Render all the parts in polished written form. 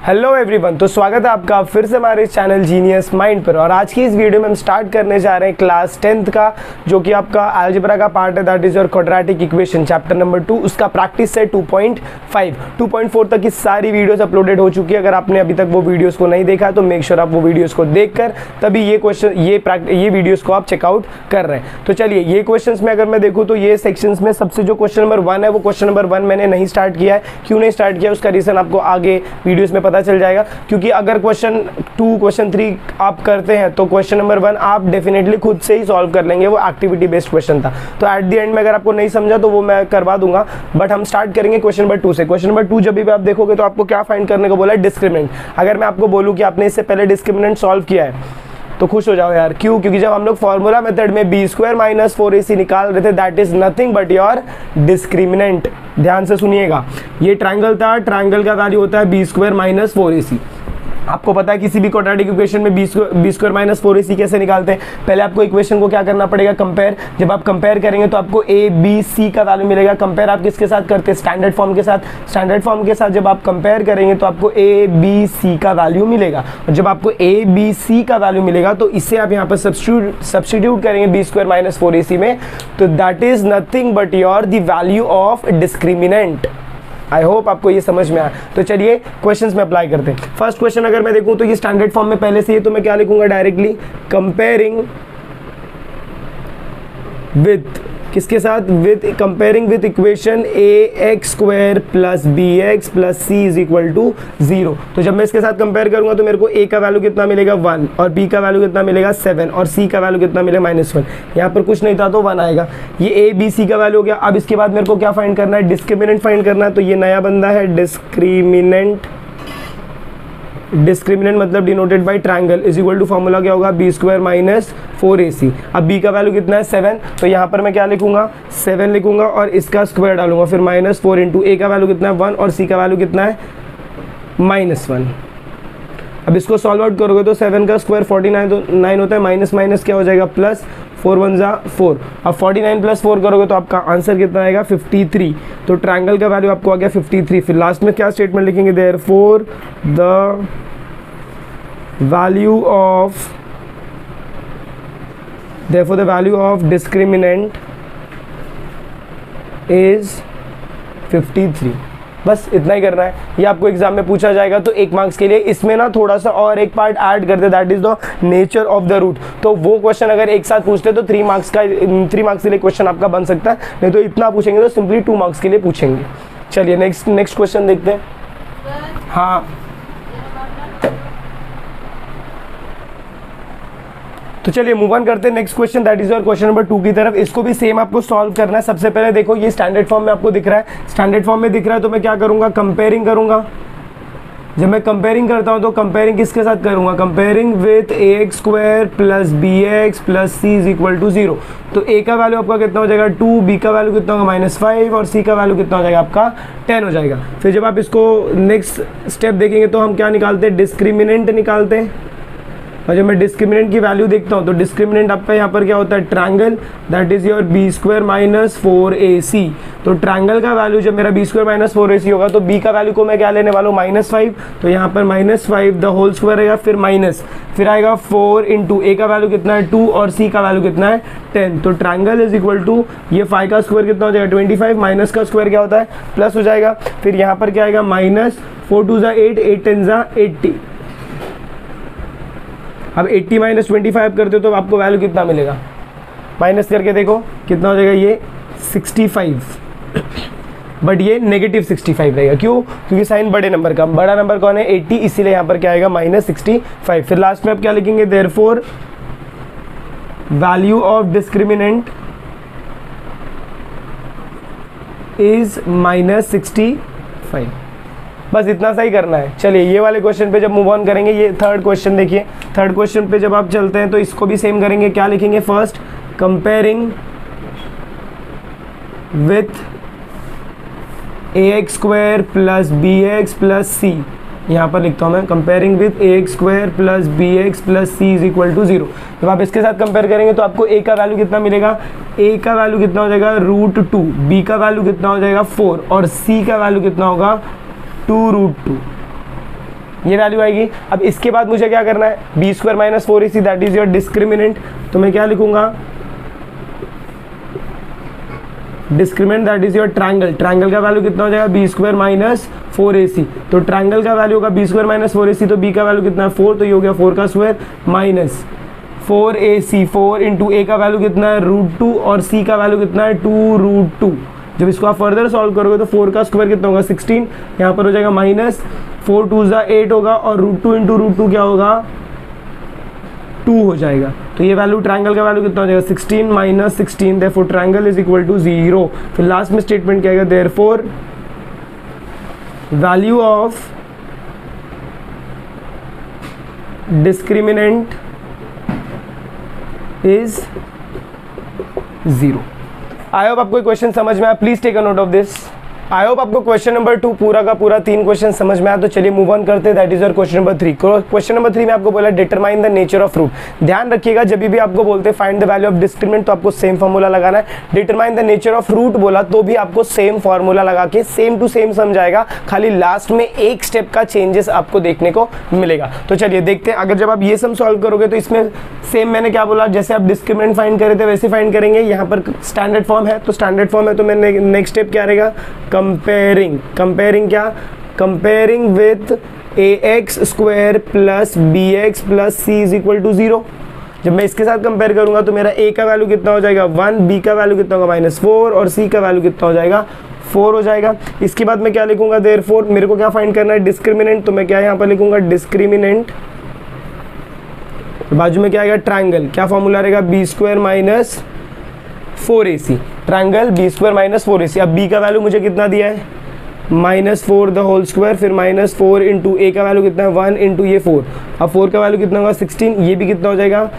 Hello everyone, तो स्वागत है आपका फिर से हमारे चैनल जीनियस माइंड पर। और आज की इस वीडियो में हम स्टार्ट करने जा रहे हैं क्लास 10th का, जो कि आपका अलजेब्रा का पार्ट है, that is your quadratic equation chapter number 2। उसका प्रैक्टिस सेट 2.5 2.4 तक की सारी वीडियोस अपलोडेड हो चुकी है। अगर आपने अभी तक वो वीडियोस को नहीं देखा तो मेक श्योर आप वो वीडियोस को देखकर तभी ये वीडियोस को आप चेकआउट कर रहे हैं। तो चलिए, ये क्वेश्चंस में अगर मैं देखूँ तो ये सेक्शंस में सबसे जो क्वेश्चन नंबर 1 है, वो क्वेश्चन नंबर 1 मैंने नहीं स्टार्ट किया है। क्यों नहीं स्टार्ट किया उसका रीज़न आपको आगे वीडियोस में पता चल जाएगा। क्योंकि अगर क्वेश्चन 2 क्वेश्चन 3 आप करते हैं तो क्वेश्चन नंबर 1 आप डेफिनेटली खुद से ही सॉल्व कर लेंगे। वो एक्टिविटी बेस्ड क्वेश्चन था, तो एट द एंड में अगर आपको नहीं समझा तो वो मैं करवा दूंगा। बट हम स्टार्ट करेंगे क्वेश्चन नंबर 2 से। क्वेश्चन नंबर 2 जब भी आप देखोगे तो आपको क्या फाइंड करने को बोला है? डिस्क्रिमिनेंट। अगर मैं आपको बोलूं कि आपने इससे पहले डिस्क्रिमिनेंट सॉल्व किया है तो खुश हो जाओ यार। क्यों? क्योंकि जब हम लोग फॉर्मूला मेथड में b² - 4ac निकाल रहे थे, that is nothing but your discriminant. ध्यान से सुनिएगा, ये ट्रायंगल था, ट्रायंगल का वैल्यू होता है b² - 4ac। आपको पता है किसी भी क्वाड्रेटिक इक्वेशन में b² - 4ac कैसे निकालते हैं? पहले आपको इक्वेशन को क्या करना पड़ेगा? कंपेयर। जब आप कंपेयर करेंगे तो आपको a b c का वैल्यू मिलेगा। कंपेयर आप किसके साथ करते हैं? स्टैंडर्ड फॉर्म के साथ। स्टैंडर्ड फॉर्म के साथ जब आप कंपेयर करेंगे तो आपको a b c का वैल्यू मिलेगा। और जब आपको a b c का वैल्यू मिलेगा तो इससे आप यहाँ पर सब्स्टिट्यूट करेंगे b² - 4ac में, तो that is nothing but your the value of discriminant. I hope आपको ये समझ में आया। तो चलिए क्वेश्चंस में अप्लाई करते हैं। फर्स्ट क्वेश्चन अगर मैं देखूं तो ये स्टैंडर्ड फॉर्म में पहले से ही, तो मैं क्या लिखूंगा डायरेक्टली? कंपेयरिंग विथ किसके साथ? With comparing with equation ax² + bx + c = 0। तो जब मैं इसके साथ कंपेयर करूंगा तो मेरे को a का वैल्यू कितना मिलेगा? 1, और b का वैल्यू कितना मिलेगा? 7, और c का वैल्यू कितना मिलेगा? -1। यहाँ पर कुछ नहीं था तो 1 आएगा। ये a b c का वैल्यू हो गया। अब इसके बाद मेरे को क्या फाइंड करना है? डिस्क्रिमिनेंट फाइंड करना है। तो ये नया बंदा है डिस्क्रिमिनेंट। डिस्क्रिमिनेंट मतलब denoted by triangle is equal to formula क्या होगा? b² - 4ac। अब b का वैल्यू कितना है? 7। तो यहाँ पर मैं क्या लिखूंगा? 7 लिखूंगा और इसका स्क्वायर डालूंगा। फिर -4 इंटू a का वैल्यू कितना है? 1, और c का वैल्यू कितना है? -1। अब इसको सॉल्व आउट करोगे तो 7 का स्क्वायर 49 होता है, माइनस क्या हो जाएगा? प्लस 4 1 = 4। अब 49 + 4 करोगे तो आपका आंसर कितना आएगा? 53। तो ट्रायंगल का वैल्यू आपको आ गया 53। फिर लास्ट में क्या स्टेटमेंट लिखेंगे? Therefore the value of discriminant is 53। बस इतना ही करना है। ये आपको एग्जाम में पूछा जाएगा तो 1 मार्क्स के लिए। इसमें ना थोड़ा सा और एक पार्ट ऐड करते, that is the nature of the root. तो वो क्वेश्चन अगर एक साथ पूछते तो 3 मार्क्स के लिए क्वेश्चन आपका बन सकता है। नहीं तो इतना पूछेंगे तो सिंपली 2 मार्क्स के लिए पूछेंगे। चलिए नेक्स्ट क्वेश्चन देखते हैं। हाँ, तो चलिए मूव ऑन करते हैं next question, that is your question number 2 की तरफ। इसको भी सेम आपको सॉल्व करना है। सबसे पहले देखो, ये स्टैंडर्ड फॉर्म में आपको दिख रहा है। स्टैंडर्ड फॉर्म में दिख रहा है तो मैं क्या करूंगा? कंपेयरिंग करूंगा। जब मैं कंपेयरिंग करता हूं तो कंपेयरिंग किसके साथ करूंगा? Comparing with ax² + bx + c = 0। तो a का वैल्यू आपका कितना हो जाएगा? 2, b का वैल्यू कितना होगा? -5, और c का वैल्यू कितना हो जाएगा? आपका 10 हो जाएगा। फिर जब आप इसको नेक्स्ट स्टेप देखेंगे तो हम क्या निकालते हैं? डिस्क्रिमिनेंट निकालते हैं। और जब मैं डिस्क्रिमिनेंट की वैल्यू देखता हूँ तो डिस्क्रिमिनेंट आपका यहाँ पर क्या होता है? Triangle, that is your b² - 4ac। तो ट्रायंगल का वैल्यू जब मेरा b² - 4ac होगा तो b का वैल्यू को मैं क्या लेने वाला हूँ? -5। तो यहाँ पर -5 द होल स्क्वायर रहेगा, फिर माइनस, फिर आएगा 4 इंटू a का वैल्यू कितना है? 2, और c का वैल्यू कितना है? 10। तो ट्रायंगल इज इक्वल टू ये 5 का स्क्वायर कितना हो जाएगा? 25, माइनस का स्क्वायर क्या होता है? प्लस हो जाएगा। फिर यहाँ पर क्या आएगा? -4 2 = 8, 8 10 = 80। अब 80 - 25 करते हो तो आपको वैल्यू कितना मिलेगा? माइनस करके देखो कितना हो जाएगा? ये 65। बट ये -65 रहेगा। क्यों? क्योंकि साइन बड़े नंबर का, बड़ा नंबर कौन है? 80, इसीलिए यहाँ पर क्या आएगा? -65। फिर लास्ट में आप क्या लिखेंगे? Therefore value of discriminant is -65। बस इतना सा ही करना है। चलिए ये वाले क्वेश्चन पे जब मूव ऑन करेंगे, ये थर्ड क्वेश्चन देखिए। थर्ड क्वेश्चन पे जब आप चलते हैं तो इसको भी सेम करेंगे। क्या लिखेंगे? First comparing with ax² + bx + c। यहाँ पर लिखता हूँ मैं comparing with ax² + bx + c = 0। जब आप इसके साथ कंपेयर करेंगे तो आपको a का वैल्यू कितना मिलेगा? a का वैल्यू कितना हो जाएगा? √2, b का वैल्यू कितना हो जाएगा? 4, और c का वैल्यू कितना होगा? 2√2। ये वैल्यू आएगी। अब इसके बाद मुझे क्या करना है, B square minus 4ac that is your discriminant. तो मैं क्या लिखूंगा, discriminant that is your triangle. Triangle का वैल्यू कितना हो जाएगा, बी स्क्वायर माइनस 4ac। तो ट्रायंगल का वैल्यू होगा बी स्क्वायर माइनस 4ac, तो बी का वैल्यू कितना है 4, तो ये हो गया 4 का स्क्वायर माइनस 4ac। 4 इंटू ए का वैल्यू कितना है √2 और c का वैल्यू कितना है 2√2। जब इसको आप फर्दर सॉल्व करोगे तो 4 का स्क्वायर कितना होगा 16, यहाँ पर हो जाएगा माइनस 4 2 8 होगा और √2 इंटू √2 क्या होगा 2 हो जाएगा। तो ये वैल्यू ट्रायंगल का वैल्यू कितना हो जाएगा 16 minus 16, therefore triangle is equal to 0। फिर लास्ट में स्टेटमेंट क्या आएगा, therefore value of discriminant is 0। I hope आपको क्वेश्चन समझ में आया, please take a note of this. I hope आपको क्वेश्चन नंबर 2 पूरा का पूरा 3 क्वेश्चन समझ में आया। तो चलिए मूव ऑन करते हैं, that is your question number 3। Question number 3 में आपको बोला determine the nature of fruit. ध्यान रखिएगा जब भी आपको बोलते हैं find the value of discriminant तो आपको सेम फार्मूला लगाना है। Determine the nature of fruit बोला तो भी आपको सेम फार्मूला लगा के सेम टू सेम समझाएगा, खाली लास्ट में एक स्टेप का चेंजेस आपको देखने को मिलेगा। तो चलिए देखते हैं, अगर जब आप ये सम सॉल्व करोगे तो इसमें सेम मैंने क्या बोला, जैसे आप डिस्क्रिमिनेंट फाइंड करे थे वैसे फाइंड करेंगे। यहाँ पर स्टैंडर्ड फॉर्म है, तो स्टैंडर्ड फॉर्म है तो मैंने नेक्स्ट स्टेप क्या रहेगा, कंपेयरिंग क्या, comparing with ax square plus bx plus c is equal to 0। जब मैं इसके साथ कंपेयर करूंगा तो मेरा a का वैल्यू कितना हो जाएगा 1, b का वैल्यू कितना होगा -4 और c का वैल्यू कितना हो जाएगा 4 हो जाएगा। इसके बाद मैं क्या लिखूंगा, देयरफॉर मेरे को क्या फाइंड करना है डिस्क्रिमिनेंट, तो मैं क्या यहाँ पर लिखूंगा डिस्क्रिमिनेंट, बाजू में क्या आएगा ट्रायंगल, क्या फॉर्मूला रहेगा B square minus 4ac, triangle B square minus 4ac। अब b का वैल्यू मुझे कितना दिया है -4 द होल स्क्वायर, फिर -4 इंटू ए का वैल्यू कितना है 1 इंटू ये 4। अब 4 का वैल्यू कितना होगा 16, ये भी कितना हो जाएगा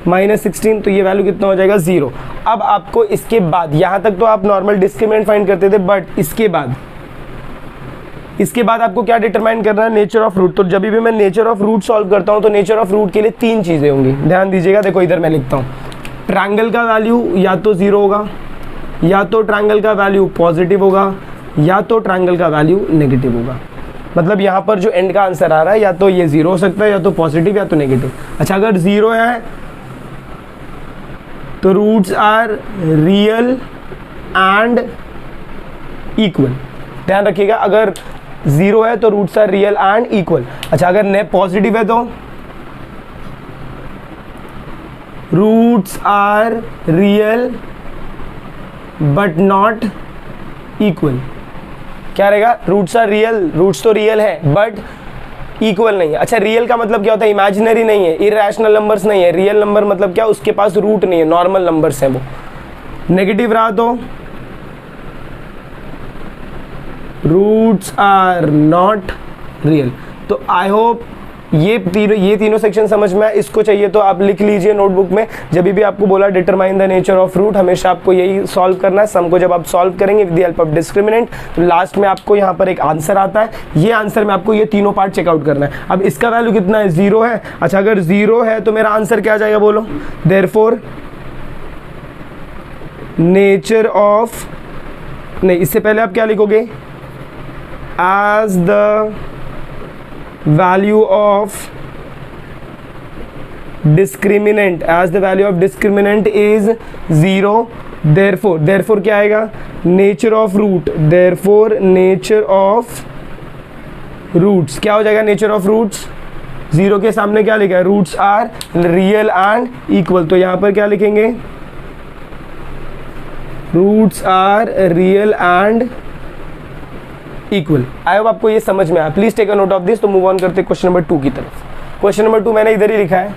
-16, तो ये वैल्यू कितना हो जाएगा 0। अब आपको इसके बाद यहाँ तक तो आप नॉर्मल डिस्क्रिमिनेंट फाइंड करते थे, बट इसके बाद आपको क्या डिटरमाइन करना है, नेचर ऑफ रूट। तो जब भी मैं नेचर ऑफ रूट सॉल्व करता हूँ तो नेचर ऑफ रूट के लिए 3 चीज़ें होंगी, ध्यान दीजिएगा। देखो इधर मैं लिखता हूँ, ट्रायंगल का वैल्यू या तो 0 होगा, या तो ट्रायंगल का वैल्यू पॉजिटिव होगा, या तो ट्रायंगल का वैल्यू नेगेटिव होगा। मतलब यहाँ पर जो एंड का आंसर आ रहा है या तो ये 0 हो सकता है, या तो पॉजिटिव या तो नेगेटिव। अच्छा अगर 0 है तो roots are real and equal. ध्यान रखिएगा अगर 0 है तो roots are real and equal. अच्छा अगर पॉजिटिव है तो roots are real but not equal. क्या रहेगा, रूट्स आर रियल, रूट्स तो रियल है बट इक्वल नहीं है। अच्छा रियल का मतलब क्या होता है, इमेजिनरी नहीं है, इरेशनल नंबर्स नहीं है। रियल नंबर मतलब क्या, उसके पास रूट नहीं है, नॉर्मल नंबर्स हैं वो। नेगेटिव रहा तो रूट्स आर नॉट रियल। तो आई होप ये तीनों सेक्शन समझ में आए। इसको चाहिए तो आप लिख लीजिए नोटबुक में, जब भी आपको बोला determine the nature of root, हमेशा आपको यही सॉल्व करना है। सम को जब आप सॉल्व करेंगे with the help of discriminant तो लास्ट में आपको यहाँ पर एक आंसर आता है। ये आंसर में आपको ये तीनों पार्ट चेकआउट करना है। अब इसका वैल्यू कितना है, 0 है। अच्छा अगर 0 है तो मेरा आंसर क्या आ जाएगा बोलो, देयरफॉर नेचर ऑफ, नहीं इससे पहले आप क्या लिखोगे, as the value of discriminant, as the value of discriminant is 0, therefore क्या आएगा, nature of root, therefore nature of roots क्या हो जाएगा, nature of roots 0 के सामने क्या लिखा है, roots are real and equal। तो यहाँ पर क्या लिखेंगे, roots are real and equal. I hope आपको ये समझ में आया, please take a note of this. तो मूव ऑन करते हैं क्वेश्चन नंबर 2 की तरफ। क्वेश्चन नंबर 2 मैंने इधर ही लिखा है,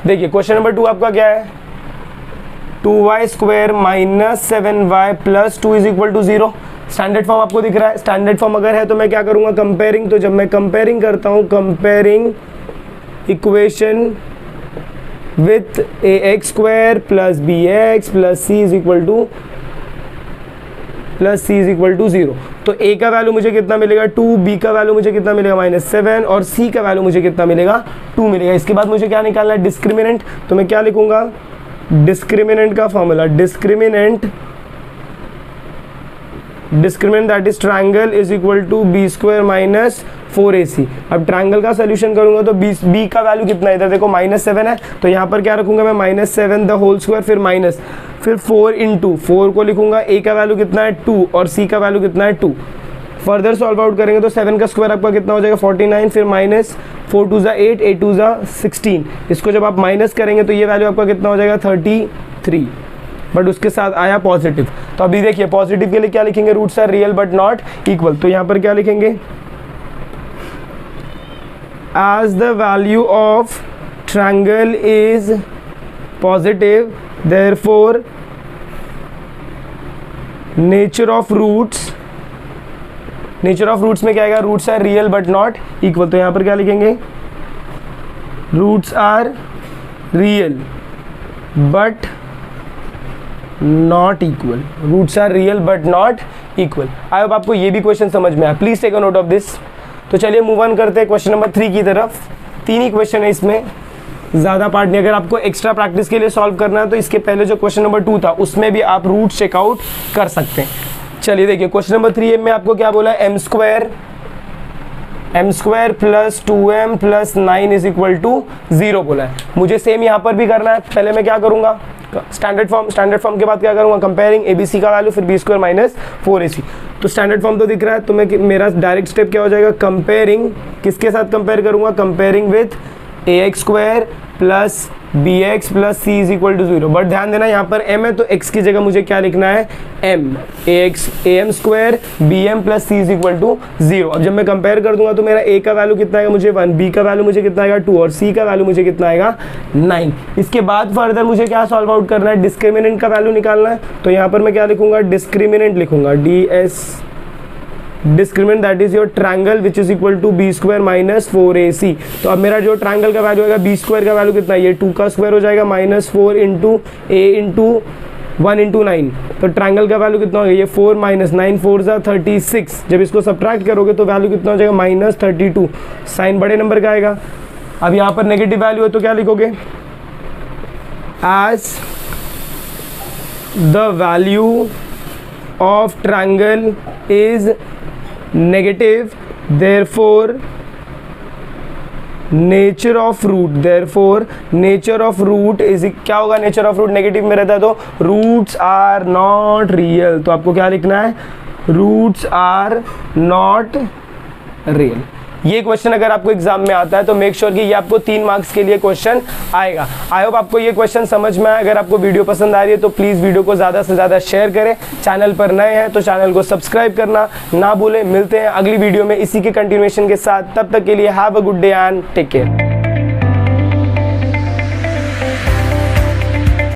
देखिए क्वेश्चन नंबर 2 आपका क्या है, 2y square minus 7y plus 2 is equal to 0। Standard form आपको दिख रहा है। स्टैंडर्ड फॉर्म अगर है तो मैं क्या करूंगा, कंपेयरिंग। तो जब मैं कंपेयरिंग करता हूं, comparing equation with ax square plus bx plus c is equal to 0। तो a का वैल्यू मुझे कितना मिलेगा 2, b का वैल्यू मुझे कितना मिलेगा -7 और c का वैल्यू मुझे कितना मिलेगा 2 मिलेगा। इसके बाद मुझे क्या निकालना है, डिस्क्रिमिनेंट। तो मैं क्या लिखूंगा, डिस्क्रिमिनेंट का formula, discriminant discriminant that is triangle is equal to B square minus 4ac। अब ट्रायंगल का सोल्यूशन करूंगा तो बी का वैल्यू कितना है, इधर देखो -7 है, तो यहाँ पर क्या रखूंगा मैं -7 द होल स्क्वायर, फिर माइनस, फिर 4 इंटू 4 को लिखूंगा, a का वैल्यू कितना है 2 और c का वैल्यू कितना है 2। फर्दर सॉल्व आउट करेंगे तो 7 का स्क्वायर आपका कितना हो जाएगा 49, फिर माइनस 4 2 8, 8 2 16। इसको जब आप माइनस करेंगे तो ये वैल्यू आपका कितना हो जाएगा 33, बट उसके साथ आया पॉजिटिव। तो अभी देखिए पॉजिटिव के लिए क्या लिखेंगे, roots are real but not equal, तो यहाँ पर क्या लिखेंगे, as the value of triangle is positive therefore nature of roots में क्या आएगा, roots are real but not equal, तो यहाँ पर क्या लिखेंगे, roots are real but not equal, roots are real but not equal. I hope आपको ये भी क्वेश्चन समझ में आया, please take a note of this. तो चलिए मूव ऑन करते हैं क्वेश्चन नंबर 3 की तरफ। 3 ही क्वेश्चन है इसमें, ज़्यादा पार्ट नहीं। अगर आपको एक्स्ट्रा प्रैक्टिस के लिए सॉल्व करना है तो इसके पहले जो क्वेश्चन नंबर 2 था उसमें भी आप रूट चेकआउट कर सकते हैं। चलिए देखिए क्वेश्चन नंबर 3 में आपको क्या बोला है, m square plus 2m plus 9 is equal to 0 बोला है। मुझे सेम यहाँ पर भी करना है। पहले मैं क्या करूँगा, स्टैंडर्ड फॉर्म के बाद क्या करूँगा, कंपेयरिंग ABC का वैल्यू फिर b स्क्वायर माइनस 4ac। तो स्टैंडर्ड फॉर्म तो दिख रहा है, तो मैं मेरा डायरेक्ट स्टेप क्या हो जाएगा, कंपेयरिंग, किसके साथ कंपेयर करूँगा, comparing with ax square plus bx plus c is equal to 0। But ध्यान देना यहाँ पर m है तो x की जगह मुझे क्या लिखना है, m am square bm plus c is equal to 0। अब जब मैं कंपेयर कर दूंगा तो मेरा a का वैल्यू कितना आएगा मुझे 1, b का वैल्यू मुझे कितना आएगा 2 और c का वैल्यू मुझे कितना आएगा 9। इसके बाद फर्दर मुझे क्या सॉल्व आउट करना है, डिस्क्रिमिनेंट का वैल्यू निकालना है। तो यहाँ पर मैं क्या लिखूंगा, डिस्क्रिमिनेंट लिखूंगा, discriminant that is your triangle which is equal to B square minus 4ac। तो अब मेरा जो ट्रायंगल का वैल्यू आएगा, बी स्क्वायर का वैल्यू कितना है, ये 2 का स्क्वायर हो जाएगा minus 4 into a into 1 into 9। तो ट्रायंगल का वैल्यू कितना हो गया, ये 4 माइनस 9 4 जा 36। जब इसको सब्ट्रैक्ट करोगे तो वैल्यू कितना हो जाएगा माइनस 32। साइन बड़े नंबर का आएगा। अब यहाँ पर नेगेटिव वैल्यू है तो क्या लिखोगे, as the value of triangle is negative therefore nature of root is क्या होगा, नेचर ऑफ रूट नेगेटिव में रहता है तो रूट्स आर नॉट रियल। तो आपको क्या लिखना है, रूट्स आर नॉट रियल। ये क्वेश्चन अगर आपको एग्जाम में आता है तो मेक श्योर कि ये आपको 3 मार्क्स के लिए क्वेश्चन आएगा। आई होप आपको ये क्वेश्चन समझ में आया। अगर आपको वीडियो पसंद आ रही है तो प्लीज़ वीडियो को ज़्यादा से ज़्यादा शेयर करें। चैनल पर नए हैं तो चैनल को सब्सक्राइब करना ना भूलें। मिलते हैं अगली वीडियो में इसी के कंटिन्यूएशन के साथ। तब तक के लिए have a good day and take care.